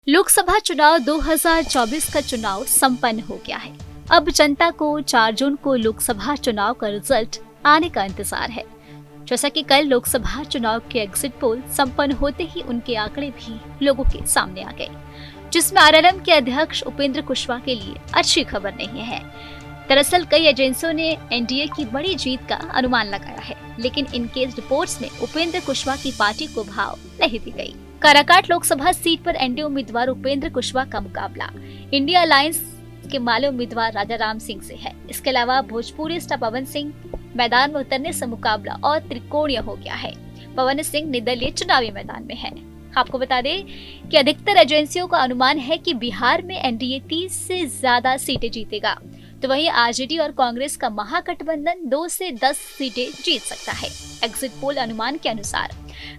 लोकसभा चुनाव 2024 का चुनाव संपन्न हो गया है। अब जनता को 4 जून को लोकसभा चुनाव का रिजल्ट आने का इंतजार है। जैसा कि कल लोकसभा चुनाव के एग्जिट पोल संपन्न होते ही उनके आंकड़े भी लोगों के सामने आ गए, जिसमें आरएलएम के अध्यक्ष उपेंद्र कुशवाहा के लिए अच्छी खबर नहीं है। दरअसल कई एजेंसियों ने एनडीए की बड़ी जीत का अनुमान लगाया है, लेकिन इनके रिपोर्ट्स में उपेंद्र कुशवाहा की पार्टी को भाव नहीं दी गई। काराकाट लोकसभा सीट पर एनडीए उम्मीदवार उपेंद्र कुशवाहा का मुकाबला इंडिया अलायंस के माले उम्मीदवार राजा राम सिंह से है। इसके अलावा भोजपुरी स्टार पवन सिंह मैदान में उतरने से मुकाबला और त्रिकोणीय हो गया है। पवन सिंह निर्दलीय चुनावी मैदान में है। आपको बता दें कि अधिकतर एजेंसियों का अनुमान है कि बिहार में एनडीए 30 से ज्यादा सीटें जीतेगा, तो वहीं आरजेडी और कांग्रेस का महागठबंधन 2 से 10 सीटें जीत सकता है। एग्जिट पोल अनुमान के अनुसार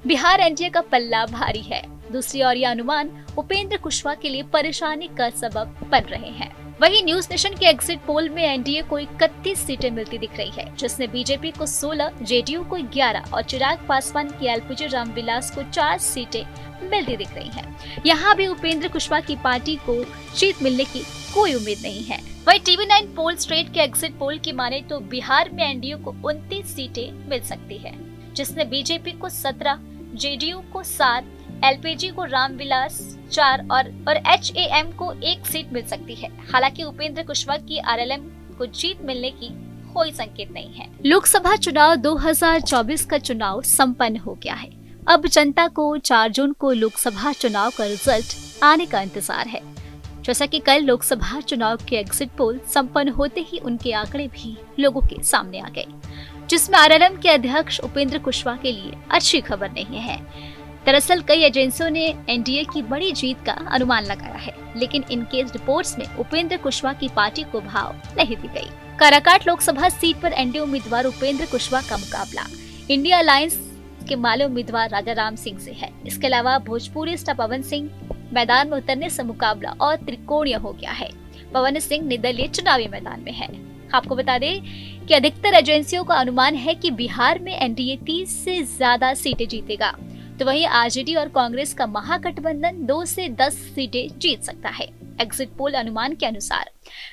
बिहार एनडीए का पल्ला भारी है। दूसरी ओर यह अनुमान उपेंद्र कुशवाहा के लिए परेशानी का सबब बन रहे हैं। वहीं न्यूज नेशन के एग्जिट पोल में एनडीए को 31 सीटें मिलती दिख रही है, जिसमें बीजेपी को 16, जेडीयू को 11 और चिराग पासवान की एलपीजी रामविलास को 4 सीटें मिलती दिख रही हैं। यहाँ भी उपेंद्र कुशवाहा की पार्टी को जीत मिलने की कोई उम्मीद नहीं है। वहीं टीवी9 पोल स्ट्रेट के एग्जिट पोल की माने तो बिहार में एनडीए को 29 सीटें मिल सकती है, जिसमें बीजेपी को 17, जेडीयू को 7, एलपीजी को रामविलास 4 और एचएएम को 1 सीट मिल सकती है। हालांकि उपेंद्र कुशवाहा की आरएलएम को जीत मिलने की कोई संकेत नहीं है। लोकसभा चुनाव 2024 का चुनाव संपन्न हो गया है। अब जनता को 4 जून को लोकसभा चुनाव का रिजल्ट आने का इंतजार है। जैसा कि कल लोकसभा चुनाव के एग्जिट पोल संपन्न होते ही उनके आंकड़े भी लोगों के सामने आ गए, जिसमें आरएलएम के अध्यक्ष उपेंद्र कुशवाहा के लिए अच्छी खबर नहीं है। दरअसल कई एजेंसियों ने एनडीए की बड़ी जीत का अनुमान लगाया है, लेकिन इनके रिपोर्ट्स में उपेंद्र कुशवाहा की पार्टी को भाव नहीं दी गई। काराकाट लोकसभा सीट पर एनडीए उम्मीदवार उपेंद्र कुशवाहा का मुकाबला इंडिया अलायंस के माले उम्मीदवार राजा राम सिंह से है। इसके अलावा भोजपुरी स्टार पवन सिंह मैदान में उतरने से मुकाबला और त्रिकोणीय हो गया है। पवन सिंह निर्दलीय चुनावी मैदान में है। आपको बता दें कि अधिकतर एजेंसियों का अनुमान है कि बिहार में एनडीए 30 से ज्यादा सीटें जीतेगा, तो वहीं आरजेडी और कांग्रेस का महागठबंधन 2 से 10 सीटें जीत सकता है। एग्जिट पोल अनुमान के अनुसार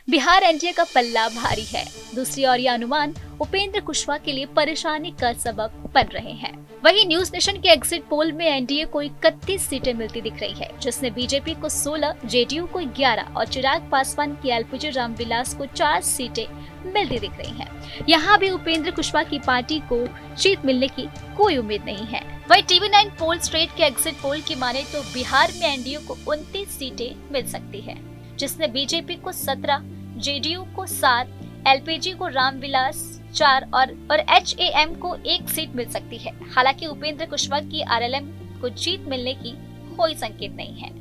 बिहार एनडीए का पल्ला भारी है। दूसरी ओर यह अनुमान उपेंद्र कुशवाहा के लिए परेशानी का सबब बन रहे हैं। वहीं न्यूज नेशन के एग्जिट पोल में एनडीए को 31 सीटें मिलती दिख रही है, जिसमें बीजेपी को 16, जेडीयू को 11 और चिराग पासवान की एलपीजी रामविलास को 4 सीटें मिलती दिख रही हैं। यहाँ भी उपेंद्र कुशवाहा की पार्टी को जीत मिलने की कोई उम्मीद नहीं है। वहीं टीवी9 पोल स्ट्रेट के एग्जिट पोल की माने तो बिहार में एनडीए को 29 सीटें मिल सकती है, जिसमें बीजेपी को 17, जेडीयू को 7, एलपीजी को रामविलास 4 और एचएएम को 1 सीट मिल सकती है। हालांकि उपेंद्र कुशवाहा की आरएलएम को जीत मिलने की कोई संकेत नहीं है।